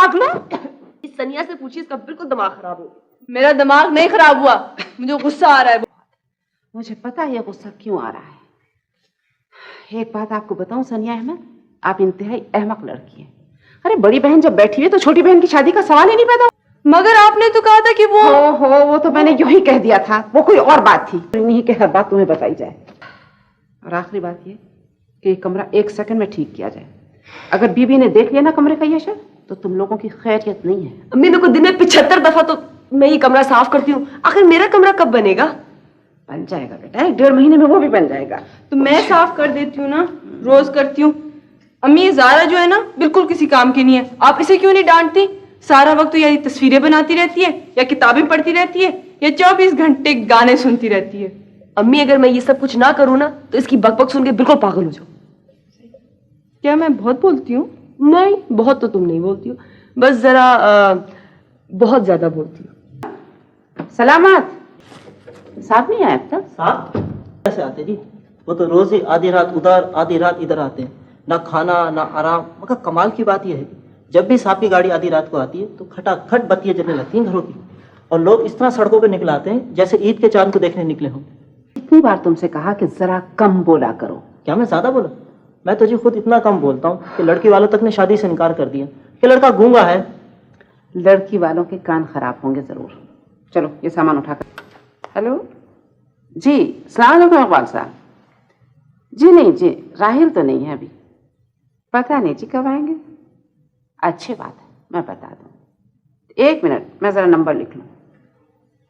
पागलों, इस सनिया से पूछिए, इसका बिल्कुल दिमाग खराब हो गया। मेरा दिमाग नहीं खराब हुआ, मुझे गुस्सा आ रहा है। मुझे पता है गुस्सा क्यों आ रहा है। एक बात आपको बताऊं सनिया अहमद, आप इंतहाई अहमक लड़की हैं। अरे बड़ी बहन जब बैठी हुई तो छोटी बहन की शादी का सवाल ही नहीं पैदा। मगर आपने तो कहा था कि वो तो मैंने यूं ही कह दिया था, वो कोई और बात थी। नहीं कि हर बात तुम्हें बताई जाए। और आखिरी बात ये कि ये कमरा 1 सेकंड में ठीक किया जाए। अगर बीबी ने देख लिया ना कमरे का ये शर, तो तुम लोगों की खैरियत नहीं है। अम्मी देखो, दिन में 75 दफा तो मैं ये कमरा साफ करती हूँ, आखिर मेरा कमरा कब बनेगा? बन जाएगा बेटा, 1-1.5 महीने में वो भी बन जाएगा। तो मैं साफ कर देती हूँ ना, रोज करती हूँ। अम्मी ये ज़ारा जो है ना बिल्कुल किसी काम की नहीं है। आप इसे क्यों नहीं डांटती? सारा वक्त तो या तस्वीरें बनाती रहती है, या किताबें पढ़ती रहती है, या 24 घंटे गाने सुनती रहती है। अम्मी अगर मैं ये सब कुछ ना करूँ ना तो इसकी बकबक सुन के बिल्कुल पागल हो जाऊँ। क्या मैं बहुत बोलती हूँ? नहीं, बहुत तो तुम नहीं बोलती हो, बस जरा बहुत ज्यादा बोलती हो। सलामत साहब नहीं आया अब तक? साहब कैसे आते जी? वो तो रोज ही आधी रात उधर आधी रात इधर आते हैं, ना खाना ना आराम। मगर कमाल की बात यह है कि जब भी साहब की गाड़ी आधी रात को आती है तो खटाखट बत्तियां जलने लगती हैं घरों की, और लोग इस तरह सड़कों पे निकल आते हैं जैसे ईद के चांद को देखने निकले हों। इतनी बार तुमसे कहा कि जरा कम बोला करो। क्या मैं ज्यादा बोला? मैं तो जी खुद इतना कम बोलता हूँ कि लड़की वालों तक ने शादी से इनकार कर दिया कि लड़का गूंगा है। लड़की वालों के कान खराब होंगे जरूर। चलो ये सामान उठाकर। हेलो जी, सलाम अलैकुम इकबाल साहब। जी नहीं जी, राहिल तो नहीं है अभी, पता नहीं जी कब आएंगे। अच्छी बात है, मैं बता दूं। 1 मिनट, मैं जरा नंबर लिख लूं।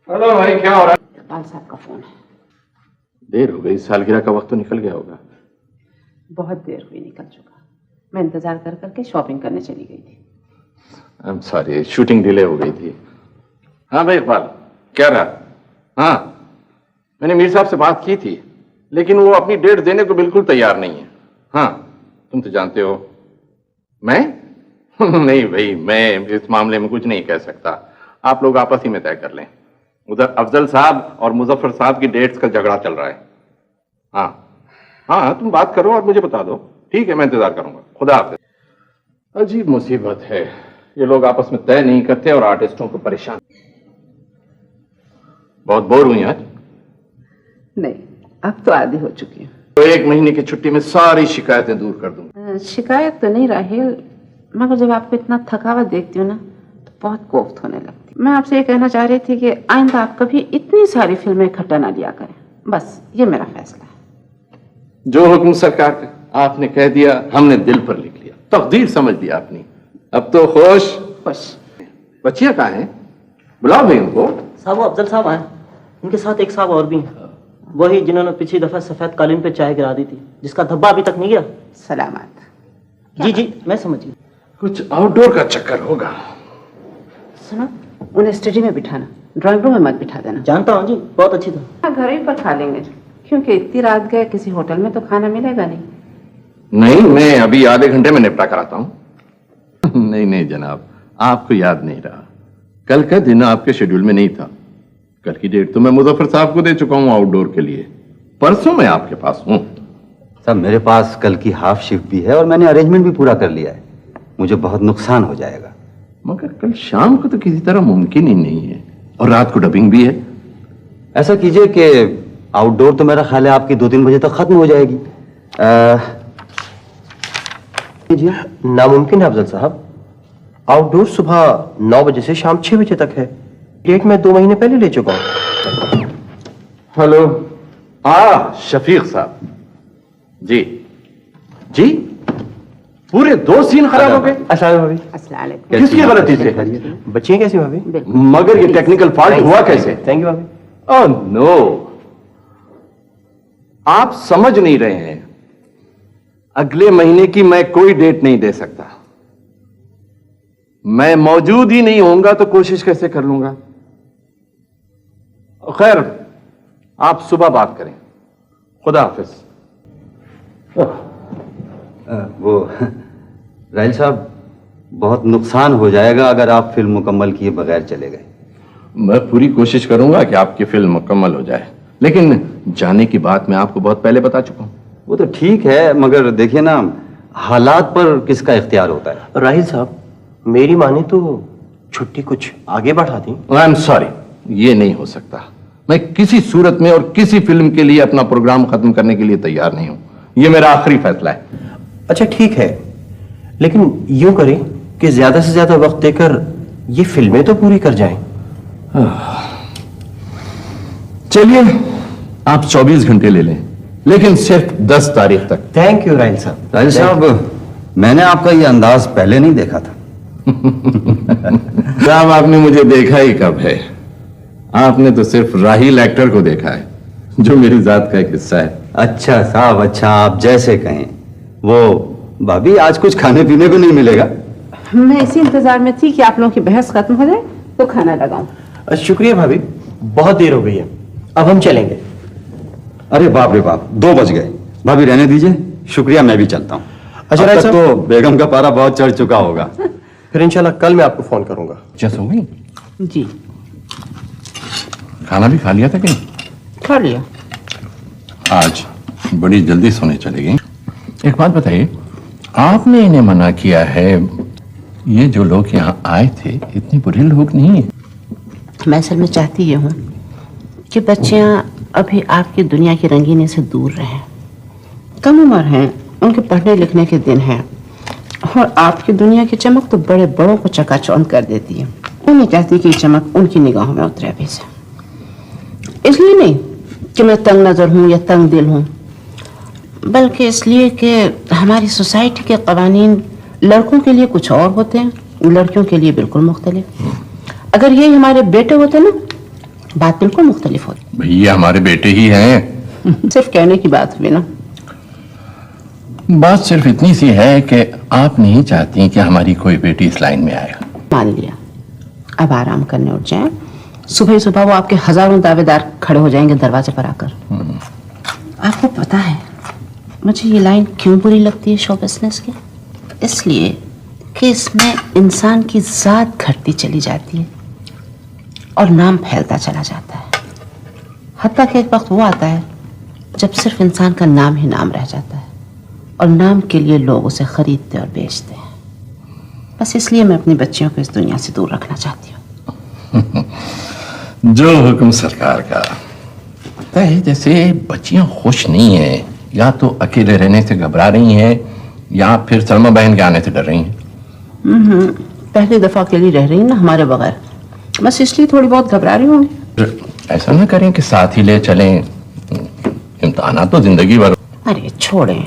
हेलो भाई, क्या हो रहा है? इकबाल साहब का फोन है। देर हो गई, सालगिरह का वक्त तो निकल गया होगा। बहुत देर हुई, निकल चुका। मैं इंतजार कर करके शॉपिंग करने चली गई थी। I am sorry, shooting delay हो गई थी। हाँ भाई इकबाल, क्या रहा? हाँ, मैंने मीर साहब से बात की थी, लेकिन वो अपनी डेट देने को बिल्कुल तैयार नहीं है। हाँ, तुम तो जानते हो मैं नहीं भाई, मैं इस मामले में कुछ नहीं कह सकता। आप लोग आपस ही में तय कर लें। उधर अफजल साहब और मुजफ्फर साहब की डेट्स का झगड़ा चल रहा है। हाँ हाँ, तुम बात करो और मुझे बता दो। ठीक है, मैं इंतजार करूंगा। खुदा हाफिज। अजीब मुसीबत है, ये लोग आपस में तय नहीं करते और आर्टिस्टों को परेशान। बहुत बोर हुई आज? नहीं, अब तो आधी हो चुकी है। तो 1 महीने की छुट्टी में सारी शिकायतें दूर कर दूंगा। शिकायत तो नहीं राहिल, मगर जब आपको इतना थकावट देखती हूँ ना तो बहुत कोफ्त होने लगती। मैं आपसे ये कहना चाह रही थी कि आइंदा आप कभी इतनी सारी फिल्में इकट्ठा ना लिया करें। बस ये मेरा फैसला है। जो हुक्म सरकार का, आपने कह दिया, हमने दिल पर लिख लिया। तकदीर समझ लिया आपने। अब तो खुश खुश। बच्चियां कहाँ हैं? बुलाओ भाई उनको। साहब वो अफजल साहब आए, उनके साथ एक साहब और भी हैं, वही जिन्होंने पिछली दफा सफेद कालीन पे चाय गिरा दी थी, जिसका धब्बा अभी तक नहीं गया। सलामत। जी जी, मैं समझ गया। कुछ आउटडोर का चक्कर होगा। सुनो, उन्हें स्टडी में बिठाना, ड्राइंग रूम में मत बिठा देना। जानता हूँ जी, बहुत अच्छी था। घर ही पर खा लेंगे, क्योंकि इतनी रात गए किसी होटल में तो खाना मिलेगा नहीं। नहीं, मैं अभी आधे घंटे में निपटा कराता हूँ। नहीं नहीं जनाब, आपको याद नहीं रहा। कल का दिन आपके शेड्यूल में नहीं था। कल की डेट तो मैं मुजफ्फर साहब को दे चुका हूँ आउटडोर के लिए। परसों मैं आपके पास हूँ। साहब मेरे पास कल की हाफ शिफ्ट भी है और मैंने अरेंजमेंट भी पूरा कर लिया है। मुझे बहुत नुकसान हो जाएगा। मगर कल शाम को तो किसी तरह मुमकिन ही नहीं है, और रात को डबिंग भी है। ऐसा कीजिए कि आउटडोर तो मेरा ख्याल है आपकी 2-3 बजे तक खत्म हो जाएगी। नामुमकिन है अफजल साहब, आउटडोर सुबह 9 बजे से शाम 6 बजे तक है। डेट मैं 2 महीने पहले ले चुका हूँ। हेलो, शफीक साहब जी। जी, पूरे 2 सीन खराब हो गए। अस्सलाम भाभी। अस्सलाम वालेकुम। किसकी गलती से? बच्चियाँ कैसी भाभी? मगर ये टेक्निकल फॉल्ट हुआ कैसे? थैंक यू भाभी। ओह नो, आप समझ नहीं रहे हैं। अगले महीने की मैं कोई डेट नहीं दे सकता। मैं मौजूद ही नहीं होऊंगा तो कोशिश कैसे कर लूंगा? खैर, आप सुबह बात करें। खुदा हाफिज। वो राहिल साहब, बहुत नुकसान हो जाएगा अगर आप फिल्म मुकम्मल किए बगैर चले गए। मैं पूरी कोशिश करूंगा कि आपकी फिल्म मुकम्मल हो जाए, लेकिन जाने की बात मैं आपको बहुत पहले बता चुका हूं। वो तो ठीक है, मगर देखिए ना, हालात पर किसका इख्तियार होता है। राहिल साहब, मेरी माने तो छुट्टी कुछ आगे बढ़ा दी। आई एम सॉरी, ये नहीं हो सकता। मैं किसी सूरत में और किसी फिल्म के लिए अपना प्रोग्राम खत्म करने के लिए तैयार नहीं हूं। ये मेरा आखिरी फैसला है। अच्छा ठीक है, लेकिन यूं करें कि ज्यादा से ज्यादा वक्त देकर ये फिल्में तो पूरी कर जाएं। चलिए, आप 24 घंटे ले लें, लेकिन सिर्फ 10 तारीख तक। थैंक यू राहिल साहब। राहिल साहब, मैंने आपका ये अंदाज पहले नहीं देखा था। साहब, आपने मुझे देखा ही कब है? आपने तो सिर्फ राहिल एक्टर को देखा है, जो मेरी जात का एक हिस्सा है। अच्छा साहब, अच्छा, आप जैसे कहें। वो भाभी, आज कुछ खाने पीने को नहीं मिलेगा? मैं इसी इंतजार में थी कि आप लोगों की बहस खत्म हो जाए तो खाना लगाऊं। शुक्रिया भाभी, बहुत देर हो गई है, अब हम चलेंगे। अरे बाप रे बाप, 2 बज गए। भाभी रहने दीजिए, शुक्रिया, मैं भी चलता हूँ। अच्छा, अब राय तक साहब। तो बेगम का पारा बहुत चढ़ चुका होगा। फिर इंशाल्लाह कल मैं आपको फोन करूंगा। जैसे हो गई? जी, खाना भी खा लिया था कि नहीं? खा लिया। आज बड़ी जल्दी सोने चले गई। एक बात बताइए, आपने इन्हें मना किया है? ये जो लोग यहाँ आए थे इतने बुरे लोग नहीं है। मैं असल में चाहती ये हूँ कि बच्चियाँ अभी आपकी दुनिया की रंगीनी से दूर रहें। कम उम्र हैं, उनके पढ़ने लिखने के दिन हैं, और आपकी दुनिया की चमक तो बड़े बड़ों को चकाचौंध कर देती है। मैं नहीं चाहती कि ये चमक उनकी निगाहों में उतरे अभी से। इसलिए नहीं कि मैं तंग नज़र हूँ या तंग दिल हूँ, बल्कि इसलिए कि हमारी सोसाइटी के कवानीन लड़कों के लिए कुछ और होते हैं, लड़कियों के लिए बिल्कुल मुख्तलिफ। अगर ये हमारे बेटे होते ना, बात बिल्कुल मुख्तलिफ होती। भैया हमारे बेटे ही हैं। सिर्फ कहने की बात हुई ना। बात सिर्फ इतनी सी है कि आप नहीं चाहती कि हमारी कोई बेटी इस लाइन में आए। मान लिया, अब आराम करने उठ जाएं। सुबह सुबह वो आपके हजारों दावेदार खड़े हो जाएंगे दरवाजे पर आकर। आपको पता है मुझे ये लाइन क्यों बुरी लगती है शो बिजनेस की? इसलिए कि इसमें इंसान की जात घटती चली जाती है और नाम फैलता चला जाता है। हत्ता कि एक वक्त वो आता है जब सिर्फ इंसान का नाम ही नाम रह जाता है और नाम के लिए लोग उसे खरीदते और बेचते हैं। बस इसलिए मैं अपनी बच्चियों को इस दुनिया से दूर रखना चाहती हूँ। जो हुक्म सरकार का। पता है, जैसे बच्चियां खुश नहीं हैं, या तो अकेले रहने से घबरा रही हैं या फिर सलमा बहन के आने से डर रही हैं। पहली दफा अकेली रह रही ना हमारे बगैर, बस इसलिए थोड़ी बहुत घबरा रही होंगी। ऐसा ना करें कि साथ ही ले चलें, इम्तहान तो जिंदगी भर। अरे छोड़ें,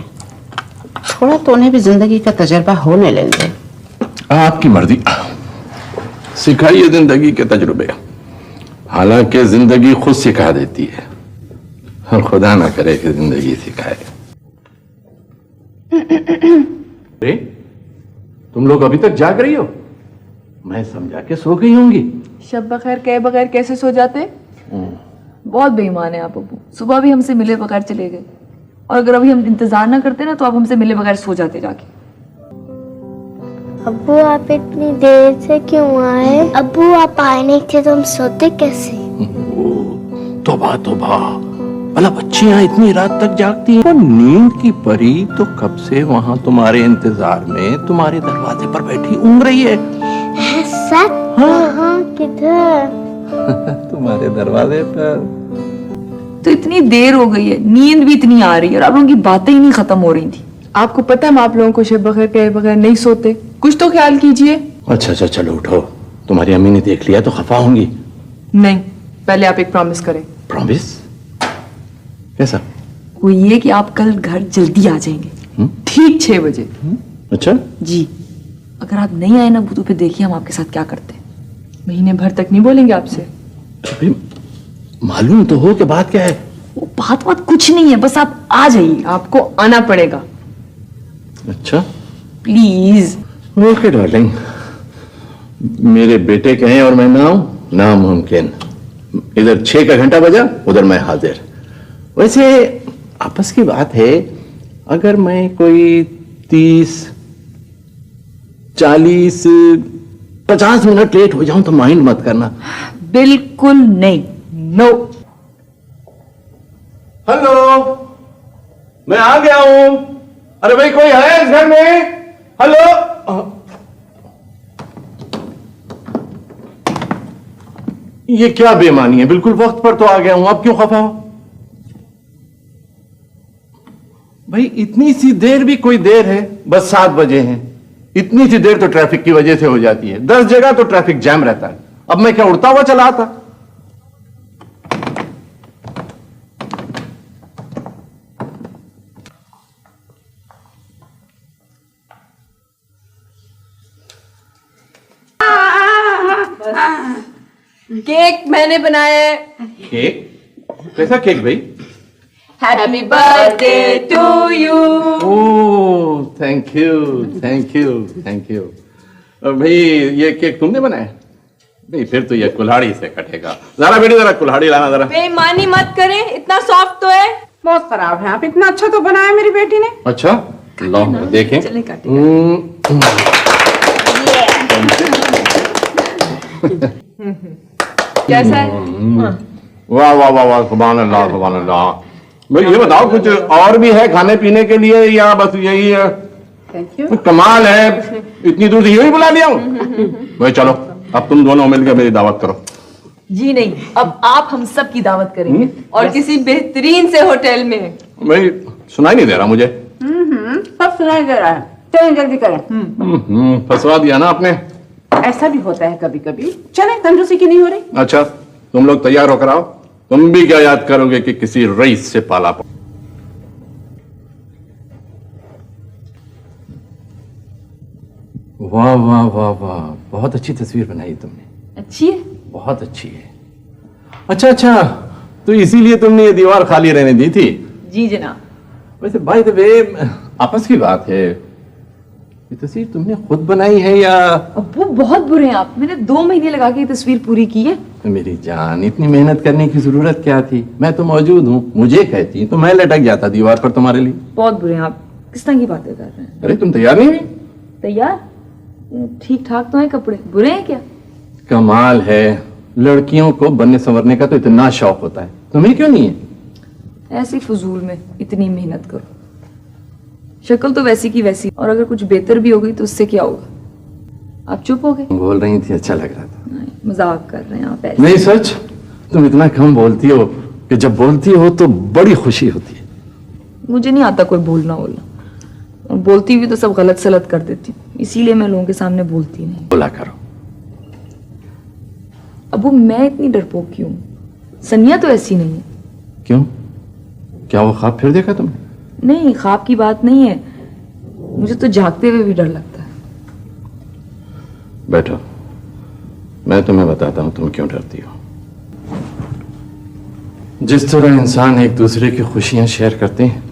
थोड़ा तो उन्हें भी जिंदगी का तजर्बा होने लेंगे। आपकी मर्जी, सिखाइए जिंदगी के तजुर्बे। हालांकि जिंदगी खुद सिखा देती है, और खुदा ना करे कि जिंदगी सिखाए। अरे, तुम लोग अभी तक जाग रही हो? मैं समझा के सो गई होंगी। शब बखैर कहे बगैर कैसे सो जाते? बहुत बेईमान है आप अब्बू। सुबह भी हमसे मिले बगैर चले गए, और अगर अभी हम इंतजार ना करते ना तो आप हमसे मिले बगैर सो जाते जाके। अब्बू आप इतनी देर से क्यों आए? अब्बू आप आए नहीं थे तो हम सोते कैसे? तौबा तौबा, भला बच्चियां इतनी रात तक जागती हैं? और नींद की परी तो कब से वहां तुम्हारे इंतजार में तुम्हारे दरवाजे पर बैठी ऊँग रही है। सच? हाँ, किधर? तुम्हारे दरवाजे पर। तो इतनी देर हो गई है, नींद भी इतनी आ रही है, और आप लोगों की बातें ही नहीं खत्म हो रही थी। आपको पता है हम आप लोगों को शब बखैर कहे बगैर नहीं सोते। कुछ तो ख्याल कीजिए। अच्छा अच्छा, चलो उठो, तुम्हारी अम्मी ने देख लिया तो खफा होंगी। नहीं, पहले आप एक प्रॉमिस करें। प्रॉमिस? कैसा? वो ये कि आप कल घर जल्दी आ जाएंगे, ठीक 6 बजे। अच्छा जी, अगर आप नहीं आए ना तो फिर देखिए हम आपके साथ क्या करते हैं। महीने भर तक नहीं बोलेंगे आपसे। अभी मालूम तो हो कि बात क्या है। वो बात कुछ नहीं है, बस आप आ जाइए, आपको आना पड़ेगा अच्छा प्लीज। ओके डार्लिंग, मेरे बेटे कहें और मैं ना आऊं, नामुमकिन। इधर 6 का घंटा बजा, उधर मैं हाजिर। वैसे आपस की बात है, अगर मैं कोई 30, 40, 50 मिनट लेट हो जाऊं तो माइंड मत करना। बिल्कुल नहीं, नो। हेलो, मैं आ गया हूं। अरे भाई, कोई है इस घर में? हेलो। ये क्या बेमानी है? बिल्कुल वक्त पर तो आ गया हूं, अब क्यों खफा हो? भाई इतनी सी देर भी कोई देर है? बस 7 बजे हैं। इतनी सी देर तो ट्रैफिक की वजह से हो जाती है। 10 जगह तो ट्रैफिक जैम रहता है। अब मैं क्या उड़ता हुआ चला आता? केक मैंने बनाया है। केक? कैसा केक भाई? Happy birthday to you. Oh thank you, thank you, thank you. भाई ये केक तुमने बनाया? नहीं फिर तो ये कुल्हाड़ी से कटेगा। जरा बेटी जरा कुल्हाड़ी लाना जरा। बेईमानी मत करें, इतना सॉफ्ट तो है। बहुत खराब है। आप इतना अच्छा तो बनाया मेरी बेटी ने। अच्छा लो देखें। चले काटे। कैसा है? वाह वाह वाह वाह, सुभान अल्लाह, सुभान अल्लाह। भाई ये बताओ कुछ और भी है खाने पीने के लिए या बस यही है? Thank you. कमाल है, इतनी दूर से यही बुला लिया हूँ। भाई चलो अब तुम दोनों मिलकर मेरी दावत करो। जी नहीं, अब आप हम सब की दावत करेंगे और किसी बेहतरीन से होटल में। भाई सुनाई नहीं दे रहा मुझे। सब सुनाई दे रहा है। चलें जल्दी करें। फंसवा दिया ना आपने। ऐसा भी होता है कभी कभी। चलें, कंजूसी की नहीं हो रही। अच्छा तुम लोग तैयार होकर आओ। तुम भी क्या याद करोगे कि किसी रईस से पाला पा। वाह वाह वाह वाह, बहुत अच्छी तस्वीर बनाई तुमने। अच्छी है? बहुत अच्छी है। अच्छा अच्छा, तो इसीलिए तुमने ये दीवार खाली रहने दी थी? जी जनाब। वैसे बाय द वे आपस की बात है, ये तस्वीर तुमने खुद बनाई है या? अब्बू बहुत बुरे हैं आप। मैंने 2 महीने लगा के ये तस्वीर पूरी की है। मेरी जान इतनी मेहनत करने की जरूरत क्या थी? मैं तो मौजूद हूँ, मुझे कहती तो मैं लटक जाता दीवार पर तुम्हारे लिए। बहुत बुरे हैं आप, किस तरह की बातें कर रहे हैं? अरे तुम तैयार नहीं हुई? तैयार? ठीक ठाक तो है कपड़े, बुरे हैं क्या? कमाल है, लड़कियों को बनने संवरने का तो इतना शौक होता है, तुम्हें क्यों नहीं है? ऐसी फजूल में इतनी मेहनत करो। शक्ल तो वैसी की वैसी, और अगर कुछ बेहतर भी हो गई तो उससे क्या होगा? आप चुप हो गए? बोल रही थी अच्छा लग रहा था। नहीं, मजाक कर रहे हैं आप ऐसे। नहीं सच, तुम इतना कम बोलती हो कि जब बोलती हो तो बड़ी खुशी होती है। मुझे नहीं आता कोई बोलना बोलना, और बोलती भी तो सब गलत सलत कर देती हूँ, इसीलिए मैं लोगों के सामने बोलती नहीं। बोला करो। अबू मैं इतनी डरपोक क्यों? सनिया तो ऐसी नहीं है। क्यों? क्या वो ख्वाब फिर देखा तुमने? नहीं, ख्वाब की बात नहीं है, मुझे तो जागते हुए भी डर लगता है। बैठो, मैं तुम्हें बताता हूं तुम क्यों डरती हो। जिस तरह इंसान एक दूसरे की खुशियां शेयर करते हैं,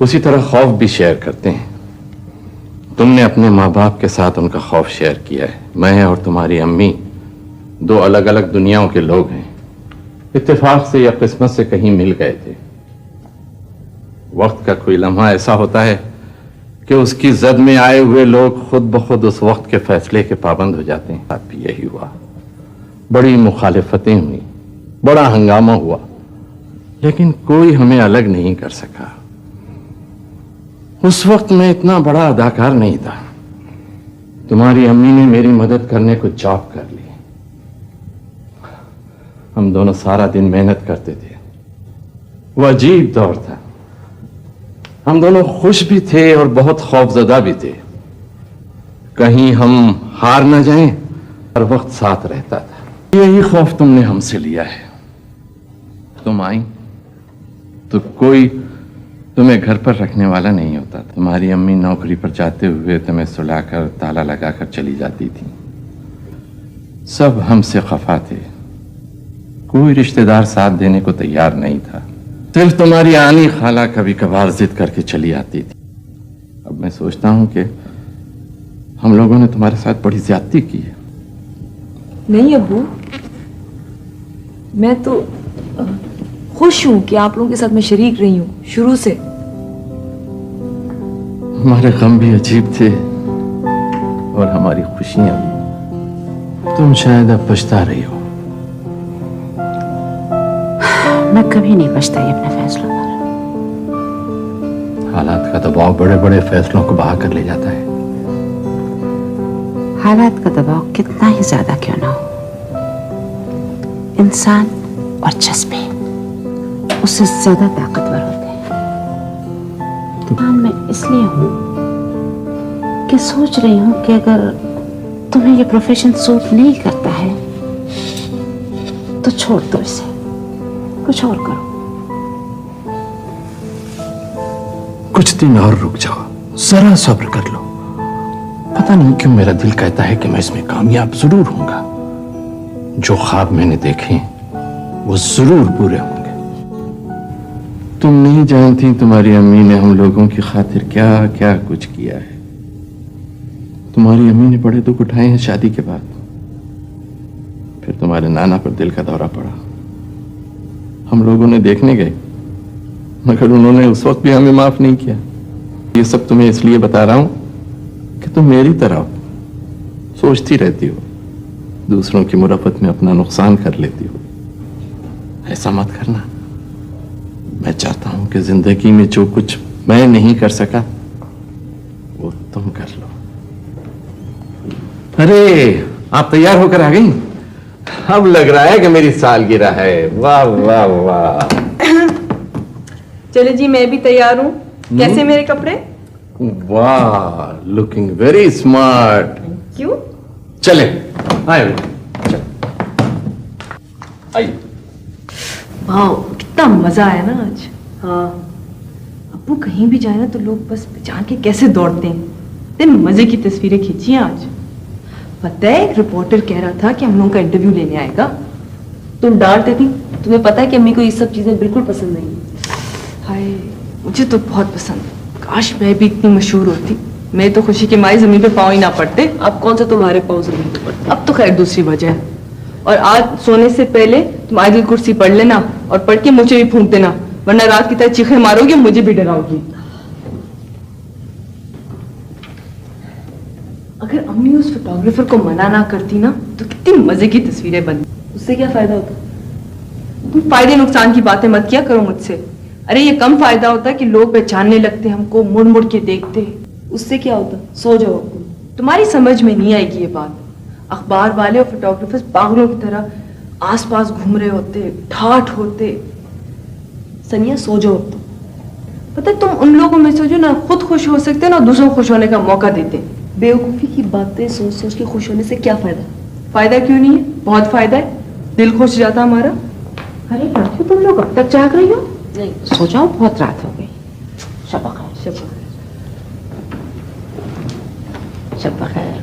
उसी तरह खौफ भी शेयर करते हैं। तुमने अपने माँ बाप के साथ उनका खौफ शेयर किया है। मैं और तुम्हारी अम्मी 2 अलग अलग दुनियाओं के लोग हैं। इत्तेफाक से या किस्मत से कहीं मिल गए थे। वक्त का कोई लम्हा ऐसा होता है कि उसकी जद में आए हुए लोग खुद ब खुद उस वक्त के फैसले के पाबंद हो जाते हैं। अब भी यही हुआ, बड़ी मुखालिफतें हुई, बड़ा हंगामा हुआ, लेकिन कोई हमें अलग नहीं कर सका। उस वक्त मैं इतना बड़ा अदाकार नहीं था। तुम्हारी अम्मी ने मेरी मदद करने को जॉब कर ली। हम दोनों सारा दिन मेहनत करते थे। वो अजीब दौर था। हम दोनों खुश भी थे और बहुत खौफजदा भी थे। कहीं हम हार न जाएं, हर वक्त साथ रहता था। यही खौफ तुमने हमसे लिया है। तुम आई तो कोई तुम्हें घर पर रखने वाला नहीं होता। तुम्हारी अम्मी नौकरी पर जाते हुए तुम्हें सुलाकर ताला लगाकर चली जाती थी। सब हमसे खफा थे। कोई रिश्तेदार साथ देने को तैयार नहीं था। सिर्फ तुम्हारी आनी खाला कभी कभार जिद करके चली आती थी। अब मैं सोचता हूं कि हम लोगों ने तुम्हारे साथ बड़ी ज्यादती की है। नहीं अब्बू, मैं तो खुश हूं कि आप लोगों के साथ मैं शरीक रही हूं शुरू से। हमारे गम भी अजीब थे और हमारी खुशियां भी। तुम शायद अब पछता रही हो। मैं कभी नहीं पछताई अपने फैसलों पर। हालात का दबाव बड़े बड़े फैसलों को बहा कर ले जाता है। हालात का दबाव कितना ही ज्यादा क्यों ना हो, इंसान और जज्बे उससे ज्यादा ताकतवर होते हैं। मैं इसलिए हूं कि सोच रही हूं कि अगर तुम्हें ये प्रोफेशन सूट नहीं करता है तो छोड़ दो इसे, कुछ और करो। कुछ दिन और रुक जाओ, जरा सब्र कर लो। पता नहीं क्यों मेरा दिल कहता है कि मैं इसमें कामयाब जरूर होऊंगा। जो ख्वाब मैंने देखे वो जरूर पूरे होंगे। तुम नहीं जानती तुम्हारी अम्मी ने हम लोगों की खातिर क्या क्या कुछ किया है। तुम्हारी अम्मी ने बड़े दुख उठाए हैं शादी के बाद। फिर तुम्हारे नाना पर दिल का दौरा पड़ा। हम लोगों ने देखने गए, मगर उन्होंने उस वक्त भी हमें माफ नहीं किया। ये सब तुम्हें इसलिए बता रहा हूं कि तुम मेरी तरह सोचती रहती हो, दूसरों की मुरफ़त में अपना नुकसान कर लेती हो। ऐसा मत करना। मैं चाहता हूं कि जिंदगी में जो कुछ मैं नहीं कर सका वो तुम कर लो। अरे आप तैयार होकर आ गई? अब लग रहा है कि मेरी सालगिरह है। वाह वाह वाह। चले जी, मैं भी तैयार हूँ। कैसे मेरे कपड़े? वाह, लुकिंग वेरी स्मार्ट। क्यों? चले आए। आइए। वाह, कितना मजा आया ना आज। हाँ, अब्बू कहीं भी जाए ना तो लोग बस पहचान के कैसे दौड़ते हैं। इतने मजे की तस्वीरें खींची हैं आज। पता है, एक रिपोर्टर कह रहा था कि हम लोगों का इंटरव्यू लेने आएगा। तुम डांट देती। तुम्हें पता है कि अम्मी को ये सब चीजें बिल्कुल पसंद नहीं है। हाय, मुझे तो बहुत पसंद। काश मैं भी इतनी मशहूर होती। मैं तो खुशी की माई जमीन पे पाँव ही ना पड़ते। अब कौन सा तुम्हारे पाँव जमीन पे पड़ते? अब तो खैर दूसरी वजह है। और आज सोने से पहले तुम आयतुल कुर्सी पढ़ लेना और पढ़ के मुझे भी फूंक देना, वरना रात की तरह चीखें मारोगे, मुझे भी डराओगी। अगर अम्मी उस फोटोग्राफर को मना ना करती ना तो कितनी मजे की तस्वीरें बनती। उससे क्या फायदा होता? तुम फायदे नुकसान की बातें मत किया करो मुझसे। अरे ये कम फायदा होता है कि लोग पहचानने लगते, हमको मुड़ मुड़ के देखते। उससे क्या होता? सो जाओ। तुम्हारी समझ में नहीं आएगी ये बात। अखबार वाले और फोटोग्राफर्स पागलों की तरह आसपास घूम रहे होते, ठाठ होते। सनिया सो जाओ। पता है, तुम उन लोगों में से जो ना खुद खुश हो सकते हैं ना दूसरों को खुश होने का मौका देते हैं। बेवकूफी की बातें सोच सोच के खुश होने से क्या फायदा? फायदा क्यों नहीं है? बहुत फायदा है। दिल खुश जाता हमारा। अरे लड़कियों, तुम लोग अब तक जाग रही हो? नहीं। सो जाओ, बहुत रात हो गई। शब खैर। शब खैर।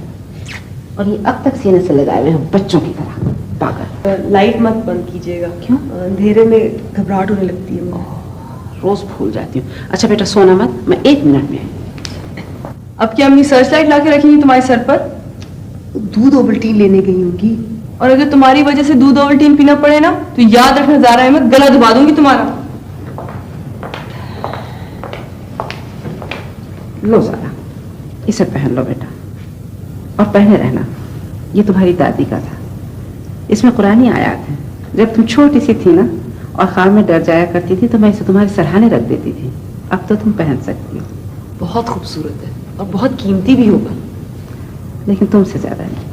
और ये अब तक सीने से लगाए हुए हैं बच्चों की तरह पागल। लाइट मत बंद कीजिएगा। क्यों? अंधेरे में घबराहट होने लगती है मुझे। रोज भूल जाती हूँ। अच्छा बेटा, सोना मत, मैं 1 मिनट में आई। अब क्या अम्मी सर्च लाइट ला के रखेंगी तुम्हारे सर पर? दूध ओवल्टीन लेने गई होंगी। और अगर तुम्हारी वजह से दूध ओवल्टीन पीना पड़े ना तो याद रखना, ज़ारा अहमद, गला दबा दूंगी तुम्हारा। लो ज़ारा, इसे पहन लो बेटा, और पहने रहना। ये तुम्हारी दादी का था। इसमें कुरानी आयत है। जब तुम छोटी सी थी ना और ख्वाब में डर जाया करती थी तो मैं इसे तुम्हारे सरहाने रख देती थी। अब तो तुम पहन सकती हो। बहुत खूबसूरत है और बहुत कीमती भी होगा। लेकिन तुमसे ज्यादा नहीं।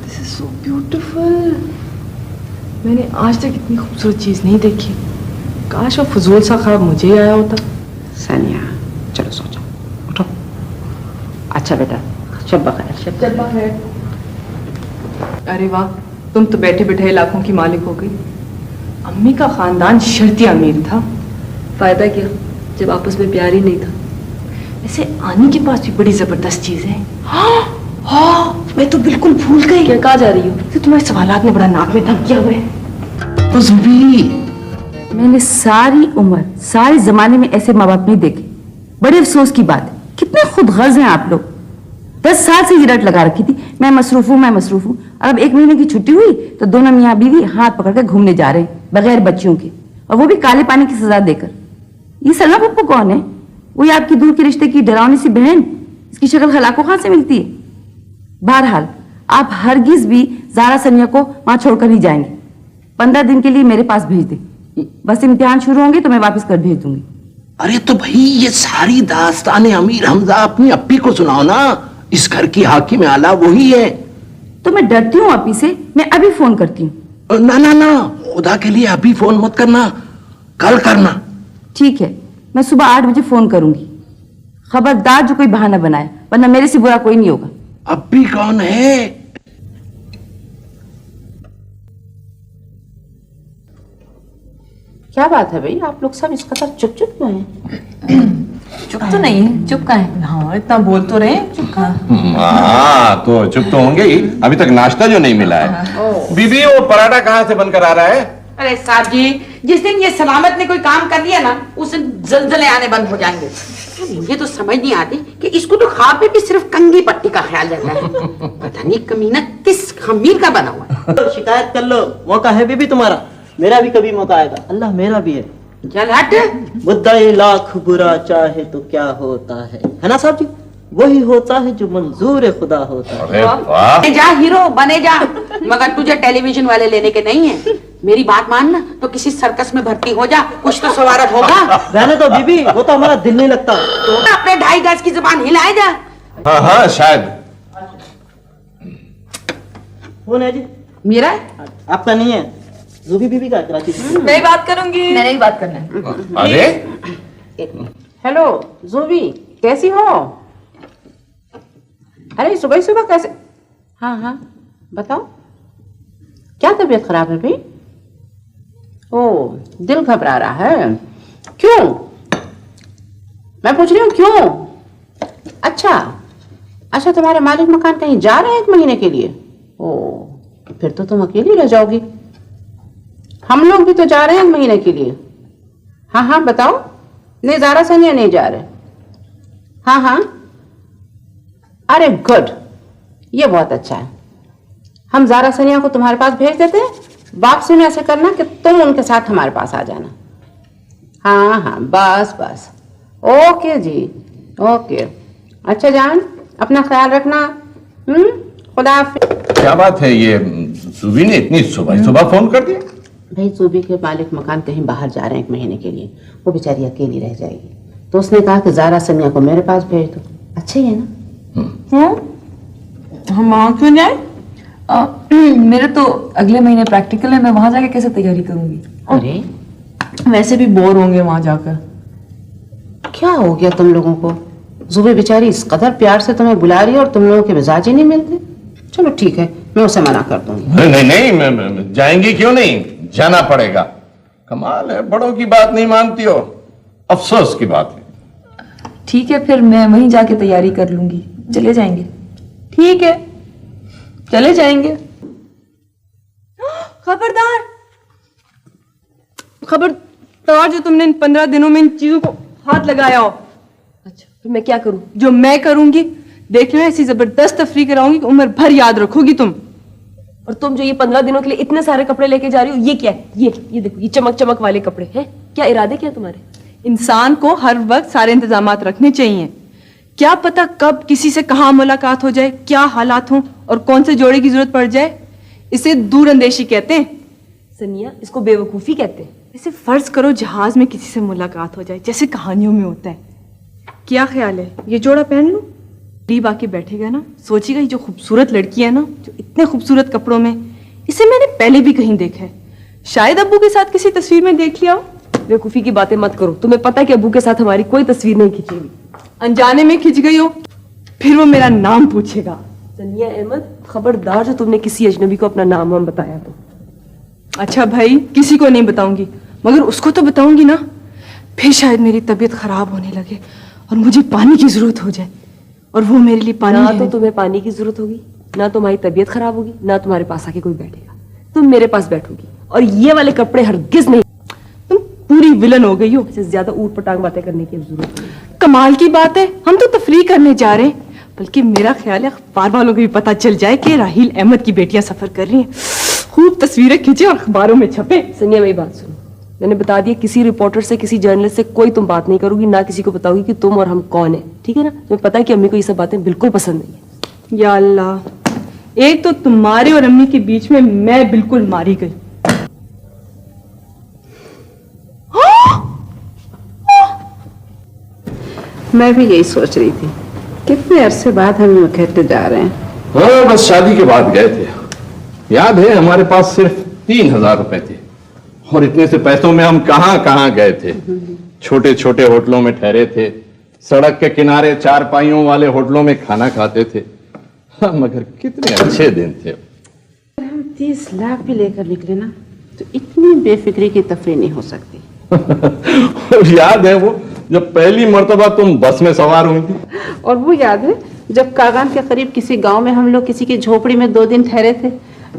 This is so beautiful. मैंने आज तक इतनी खूबसूरत चीज नहीं देखी। काश वो फजूल सा ख्वाब मुझे ही आया होता। सानिया, चलो सो जाओ, उठो। अच्छा बेटा, शब बखैर। शब बखैर। अरे वाह, तुम तो बैठे बैठे इलाकों की मालिक हो गई। अम्मी का खानदान शर्ती अमीर था। फायदा क्या जब आपस में प्यार ही नहीं था। ऐसे आनी के पास भी बड़ी जबरदस्त चीज है। हाँ हाँ, मैं तो बिल्कुल भूल गई। क्या कहा जा रही हो? तो तुम्हारे सवालात ने बड़ा नाक में दम किया हुआ है। मैंने सारी उम्र, सारे जमाने में ऐसे माँ बाप नहीं देखे। बड़े अफसोस की बात है। कितने खुद गर्ज हैं आप लोग। 10 साल से ये रट लगा रखी थी, मैं मसरूफ हूँ, मैं मसरूफ हूँ। और अब 1 महीने की छुट्टी हुई तो दोनों मियाँ बीवी हाथ पकड़ के घूमने जा रहे हैं बगैर बच्चियों के, और वो भी काले पानी की सजा देकर। ये सलमा पप्पू कौन है? वही आपकी दूर के रिश्ते की डरावनी सी बहन। इसकी शक्ल खलाको कहाँ से मिलती है? बहरहाल, आप हरगिज भी ज़ारा सनिया को वहां छोड़कर नहीं जाएंगे। 15 दिन के लिए मेरे पास भेज दे। बस इम्तिहान शुरू होंगे तो मैं वापस कर भेज दूंगी। अरे तो भाई, ये सारी दास्तान अमीर हमजा अपनी अप्पी को सुनाओ ना। इस घर की हाकिम आला वही है। तो मैं डरती हूँ अपी से। मैं अभी फोन करती हूँ। ना ना ना, खुदा के लिए अभी फोन मत करना, कल करना। ठीक है, मैं सुबह 8 बजे फोन करूंगी। खबरदार जो कोई बहाना बनाए, वरना मेरे से बुरा कोई नहीं होगा। अब भी कौन है? क्या बात है भाई, आप लोग सब इस कदर चुप चुप क्यों हैं? चुप तो नहीं है, चुप का है। हाँ इतना बोल तो रहे हैं, चुप कहाँ? हाँ तो चुप तो होंगे ही, अभी तक नाश्ता जो नहीं मिला है। बीबी वो पराठा कहाँ से बनकर आ रहा है? अरे साहब जी, जिस दिन ये सलामत ने कोई काम कर लिया ना, उस दिन जलजले आने बंद हो जाएंगे। मुझे तो समझ नहीं आती कि इसको तो ख्वाब में भी सिर्फ कंघी पट्टी का ख्याल रहता है। पता नहीं कमीना किस खमीर का बना हुआ है। शिकायत कर लो, मौका है बीबी तुम्हारा, मेरा भी कभी मौका आएगा, अल्लाह मेरा भी है। चल हट। मुद्दाई लाख बुरा चाहे तो क्या होता है ना साहब जी? वही होता है जो मंजूर खुदा होता है। अरे वाह, बने जा हीरो, बने जा, मगर तुझे टेलीविजन वाले लेने के नहीं है। मेरी बात मान ना, तो किसी सर्कस में भर्ती हो जा, कुछ तो सवारत होगा। रहने दो बीबी, वो तो हमारा दिल नहीं लगता। तो अपने 2.5 गज की जुबान हिलाए जा। हाँ हाँ शायद। फोन है जी मेरा आपका नहीं है, जूबी बीबी का कराची से। मैं बात करूंगी। मैंने ही बात करना है। अरे हेलो जूबी, कैसी हो? अरे सुबह सुबह कैसे? हाँ हाँ बताओ, क्या तबीयत खराब है भाई? ओ, दिल घबरा रहा है, क्यों? मैं पूछ रही हूँ क्यों? अच्छा अच्छा, तुम्हारे मालिक मकान कहीं जा रहे हैं 1 महीने के लिए? ओ, फिर तो तुम अकेली रह जाओगी। हम लोग भी तो जा रहे हैं 1 महीने के लिए। हाँ हाँ बताओ। नहीं, ज़ारा सनिया नहीं जा रहे। हाँ हाँ, अरे गुड, ये बहुत अच्छा है। हम ज़ारा सनिया को तुम्हारे पास भेज देते हैं। वापसी में ऐसे करना कि तुम उनके साथ हमारे पास आ जाना। हाँ हाँ बस बस, ओके जी, ओके। अच्छा जान, अपना ख्याल रखना। खुदा हाफिज़। क्या बात है, ये सुबी ने इतनी सुबह सुबह फोन कर दिया? भाई सूबी के मालिक मकान कहीं बाहर जा रहे हैं 1 महीने के लिए, वो बेचारी अकेली रह जाएगी, तो उसने कहा कि ज़ारा सनिया को मेरे पास भेज दो। अच्छा ही है ना? हम वहाँ क्यों जाए? मेरे तो अगले महीने प्रैक्टिकल है, मैं वहां जाके कैसे तैयारी करूंगी? अरे वैसे भी बोर होंगे वहां जाकर। क्या हो गया तुम लोगों को? जुबे बेचारी इस कदर प्यार से तुम्हें बुला रही है और तुम लोगों के मिजाज ही नहीं मिलते। चलो ठीक है, मैं उसे मना कर दूंगी। नहीं नहीं, जाएंगी क्यों नहीं, जाना पड़ेगा। कमाल है, बड़ों की बात नहीं मानती हो, अफसोस की बात है। ठीक है, फिर मैं वहीं जाके तैयारी कर लूंगी। चले जाएंगे? ठीक है, चले जाएंगे। खबरदार खबरदार, जो तुमने इन 15 दिनों में इन चीजों को हाथ लगाया हो। अच्छा तो मैं क्या करूं? जो मैं करूंगी, देख लो, ऐसी जबरदस्त तफरीह कराऊंगी कि उम्र भर याद रखोगी तुम। और तुम जो ये 15 दिनों के लिए इतने सारे कपड़े लेके जा रही हो, ये क्या है? ये देखो, ये चमक चमक वाले कपड़े हैं। क्या इरादे क्या तुम्हारे? इंसान को हर वक्त सारे इंतजामात रखने चाहिए। क्या पता कब किसी से कहाँ मुलाकात हो जाए, क्या हालात हों और कौन से जोड़े की जरूरत पड़ जाए। इसे दूरअंदेशी कहते हैं। सनिया, इसको बेवकूफी कहते हैं। इसे फर्ज करो जहाज में किसी से मुलाकात हो जाए, जैसे कहानियों में होता है। क्या ख्याल है, ये जोड़ा पहन लूं? करीब आके बैठेगा ना, सोचेगा ये जो खूबसूरत लड़की है ना, जो इतने खूबसूरत कपड़ों में, इसे मैंने पहले भी कहीं देखा है। शायद अब्बू के साथ किसी तस्वीर में देख लिया हो। बेवकूफी की बातें मत करो। तुम्हें पता है कि अब्बू के साथ हमारी कोई तस्वीर नहीं खींची हुई। अनजाने में खिंच गई हो, फिर वो मेरा नाम पूछेगा। सनिया अहमद, खबरदार जो तुमने किसी अजनबी को अपना नाम वाम बताया तो। अच्छा भाई, किसी को नहीं बताऊंगी, मगर उसको तो बताऊंगी ना। फिर शायद मेरी तबीयत खराब होने लगे और मुझे पानी की जरूरत हो जाए, और वो मेरे लिए पानी ना है। तो तुम्हें पानी की जरूरत होगी, ना तुम्हारी तबीयत खराब होगी, ना तुम्हारे पास आके कोई बैठेगा। तुम मेरे पास बैठोगी, और ये वाले कपड़े हरगिज नहीं। तुम पूरी विलन हो गई हो। इससे ज्यादा ऊट पटांग बातें करने की जरूरत नहीं। कमाल की बात है, हम तो तफरीह करने जा रहे हैं, बल्कि मेरा ख्याल है अखबार वालों को भी पता चल जाए कि राहील अहमद की बेटियां सफर कर रही हैं। खूब तस्वीरें खींचे और अखबारों में छपे। सनिया मेरी बात सुनो, मैंने बता दिया, किसी रिपोर्टर से, किसी जर्नलिस्ट से कोई तुम बात नहीं करोगी, ना किसी को बताओगी कि तुम और हम कौन है। ठीक है ना? तुम्हें पता है कि अम्मी को ये सब बातें बिल्कुल पसंद नहीं है। या अल्लाह, एक तो तुम्हारे और अम्मी के बीच में मैं बिल्कुल मारी गई। मैं भी यही सोच रही थी, कितने अरसे बाद हम इकट्ठे जा रहे हैं। हाँ, बस शादी के बाद गए थे। याद है, हमारे पास सिर्फ 3,000 रुपए थे। और इतने से पैसों में हम कहां कहां गए थे। छोटे छोटे होटलों में ठहरे थे, सड़क के किनारे चारपाइयों वाले होटलों में खाना खाते थे। हाँ, मगर कितने अच्छे दिन थे। हम 30 लाख भी लेकर निकले ना तो इतनी बेफिक्री की तफरी नहीं हो सकती। और याद है वो जब पहली मर्तबा तुम बस में सवार हुई थी? और वो याद है जब कागान के करीब किसी गांव में हम लोग किसी की झोपड़ी में 2 दिन ठहरे थे,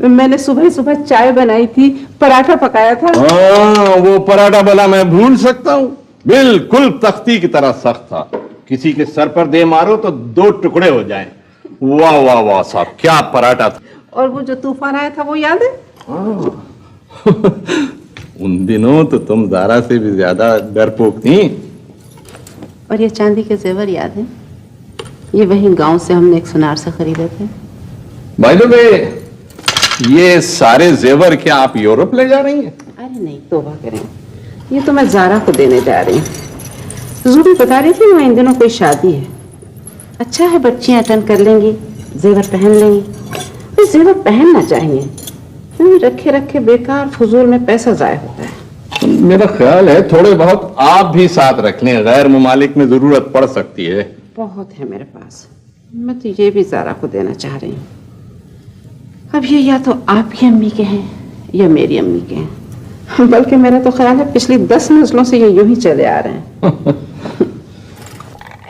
मैंने सुबह सुबह चाय बनाई थी, पराठा पकाया था। हाँ, वो पराठा भला मैं भूल सकता हूँ? बिल्कुल तख्ती की तरह सख्त था। किसी के सर पर दे मारो तो 2 टुकड़े हो जाएं। वाह वाह वाह साहब, क्या पराठा था। और वो जो तूफान आया था वो याद है? उन दिनों तो तुम ज़ारा से भी ज्यादा डरपोक थी। और ये चांदी के जेवर याद है? ये वही गांव से हमने एक सुनार से खरीदे थे। भाई द वे, ये सारे जेवर क्या आप यूरोप ले जा रही हैं? अरे नहीं, तौबा करें, ये तो मैं ज़ारा को देने जा रही हूँ। ज़ूबी बता रही थी वहाँ इन दिनों कोई शादी है। अच्छा है, बच्चियाँ अटेंड कर लेंगी, जेवर पहन लेंगी। तो जेवर पहनना चाहिए, रखे रखे बेकार फजूल में पैसा जाया होता है। मेरा ख्याल है थोड़े बहुत आप भी साथ रख लें, गैर ममालिक में जरूरत पड़ सकती है। बहुत है मेरे पास, मैं तो ये भी ज़ारा को देना चाह रही हूँ। अब ये या तो आपकी अम्मी के हैं या मेरी अम्मी के हैं, बल्कि मेरा तो ख्याल है पिछली 10 नस्लों से ये यूं ही चले आ रहे हैं।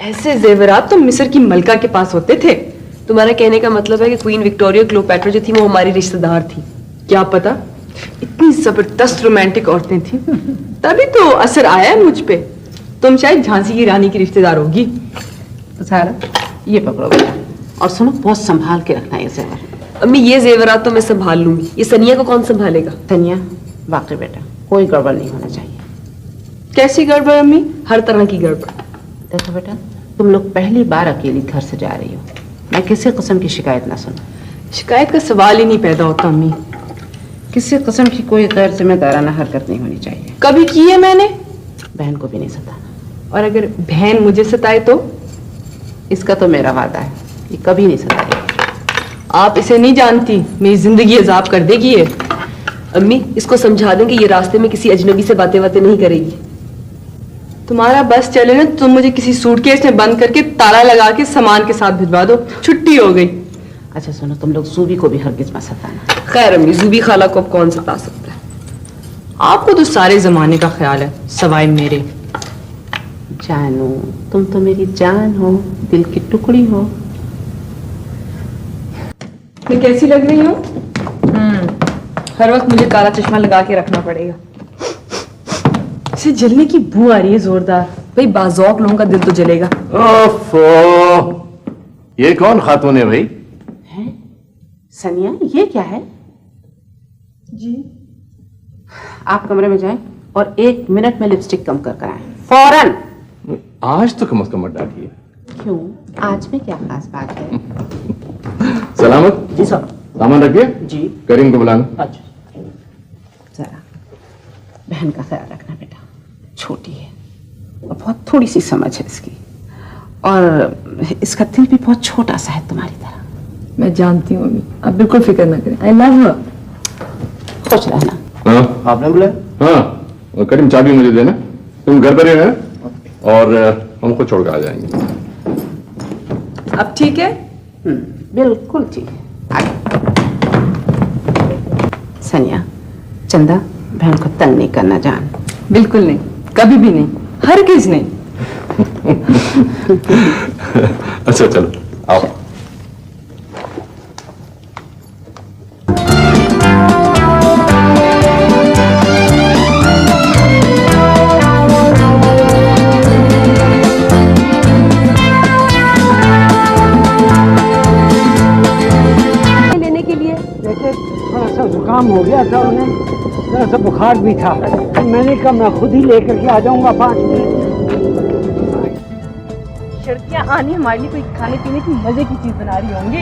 ऐसे जेवरात तो मिस्र की मलका के पास होते थे। तुम्हारा कहने का मतलब है कि क्वीन विक्टोरिया क्लोपेट्रा जो थी वो हमारी रिश्तेदार थी? क्या पता, इतनी जबरदस्त रोमांटिक औरतें थी, तभी तो असर आया है मुझ पे। तुम शायद झांसी की रानी की रिश्तेदार होगी। ज़ारा, ये पकड़ो बेटा, और सुनो, बहुत संभाल के रखना ये जेवर। अम्मी ये जेवरात तो मैं संभाल लूंगी, ये सनिया को कौन संभालेगा? तनिया, वाकई बेटा कोई गड़बड़ नहीं होना चाहिए। कैसी गड़बड़ अम्मी? हर तरह की गड़बड़। देखो बेटा, तुम लोग पहली बार अकेली घर से जा रही हो, मैं किसी किस्म की शिकायत ना सुनूं। शिकायत का सवाल ही नहीं पैदा होता अम्मी। किसी किस्म की कोई गैर जिम्मेदाराना हरकत नहीं होनी चाहिए। कभी की है मैंने? बहन को भी नहीं सताना। और अगर बहन मुझे सताए तो? इसका तो मेरा वादा है, ये कभी नहीं सताएगी। आप इसे नहीं जानती, मेरी जिंदगी अजाब कर देगी ये। अम्मी इसको समझा दें कि ये रास्ते में किसी अजनबी से बातें नहीं करेगी। तुम्हारा बस चले ना, तुम मुझे किसी सूटकेस में बंद करके ताला लगा के सामान के साथ भिजवा दो, छुट्टी हो गई। अच्छा सुनो, तुम लोग ज़ूबी को भी हरगिज मत सताना। खैर अम्मी, ज़ूबी खाला को अब कौन सता सकता है? आपको तो सारे जमाने का ख्याल है, सवाए मेरे। जानू, तुम तो मेरी जान हो, दिल की टुकड़ी हो। मैं कैसी लग रही हूँ? हर वक्त मुझे काला चश्मा लगा के रखना पड़ेगा, इसे जलने की बू आ रही है जोरदार। भाई बाज़ौक लोगों का दिल तो जलेगा। ओफो, ये कौन खातून है भाई? हैं? सनिया, ये क्या है? जी आप कमरे में जाएं और 1 मिनट में लिपस्टिक कम कर आए फौरन। आज तो कम से कम मत डांटिए। क्यों, आज में क्या खास बात है? सलामत जी साहब। सामान रखिए। जी। करीम को बुलाना। अच्छा। जरा बहन का ख्याल रखना बेटा, छोटी है और बहुत थोड़ी सी समझ है इसकी, और इसका दिल भी बहुत छोटा सा है तुम्हारी तरह। मैं जानती हूँ अम्मी, आप बिल्कुल फिक्र ना करें। आई लव हर। खुश रहना। हाँ आपने बुलाया? हाँ, और करीम चाबी मुझे देना, तुम घर पर ही रहना और हम खुद छोड़ कर आ जाएंगे। अब ठीक है? बिल्कुल ठीक है। आगे। सनिया, चंदा, बहन को तंग नहीं करना जान। बिल्कुल नहीं, कभी भी नहीं, हरगिज नहीं। अच्छा चलो आओ। लेने के लिए थोड़ा सा जुकाम हो गया था उन्हें, थोड़ा सा बुखार भी था, तो मैंने कहा मैं खुद ही लेकर के आ जाऊंगा 5 मिनट। शर्तियाँ आनी हमारे लिए कोई खाने पीने की मजे की चीज बना रही होंगी।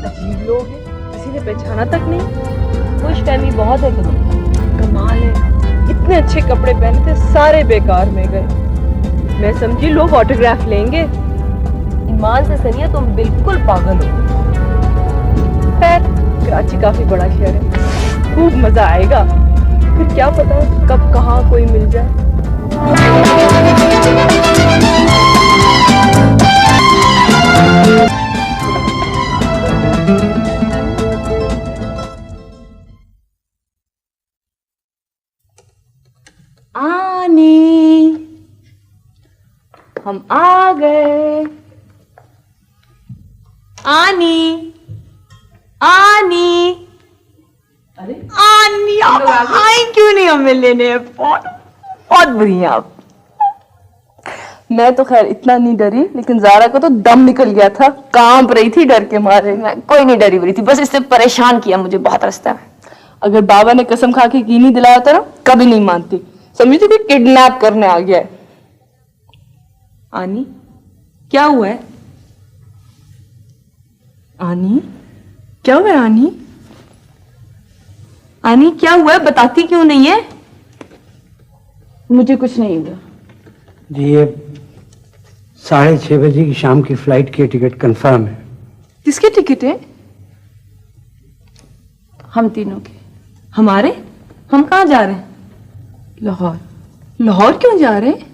अजीब लोग हैं, किसी ने पहचाना तक नहीं। खुश फहमी बहुत है तुम्हें, इतने अच्छे कपड़े पहने थे, सारे बेकार में गए। मैं समझी लोग ऑटोग्राफ लेंगे। ईमान से सनिया तुम बिल्कुल पागल हो। खैर, कराची काफी बड़ा शहर है, खूब मजा आएगा। फिर क्या पता कब कहाँ कोई मिल जाए। आनी, हम आ गए। आनी, आनी, अरे आनी, आप आई क्यों नहीं हमें लेने? बहुत बुरी हैं आप। मैं तो खैर इतना नहीं डरी, लेकिन जारा को तो दम निकल गया था, कांप रही थी डर के मारे। मैं कोई नहीं डरी हुई थी, बस इसने परेशान किया मुझे बहुत रास्ता में। अगर बाबा ने कसम खा के की नहीं दिलाया था ना, कभी नहीं मानती। समझती कि किडनैप करने आ गया है। आनी, क्या हुआ है? आनी, क्या हुआ है? आनी, आनी, क्या हुआ है? बताती क्यों नहीं है? मुझे कुछ नहीं हुआ जी। ये 6:30 बजे की शाम की फ्लाइट की टिकट कंफर्म है। किसके टिकट है? हम तीनों के। हमारे? हम कहाँ जा रहे हैं? लाहौर। लाहौर क्यों जा रहे हैं?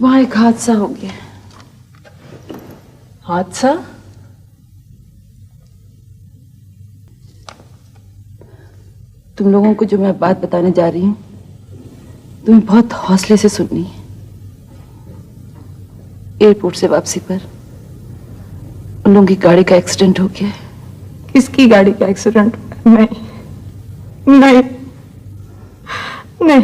वहां एक हादसा हो गया। हादसा? तुम लोगों को जो मैं बात बताने जा रही हूँ, तुम्हें बहुत हौसले से सुननी है। एयरपोर्ट से वापसी पर उन लोगों की गाड़ी का एक्सीडेंट हो गया है। किसकी गाड़ी का एक्सीडेंट? नहीं नहीं नहीं,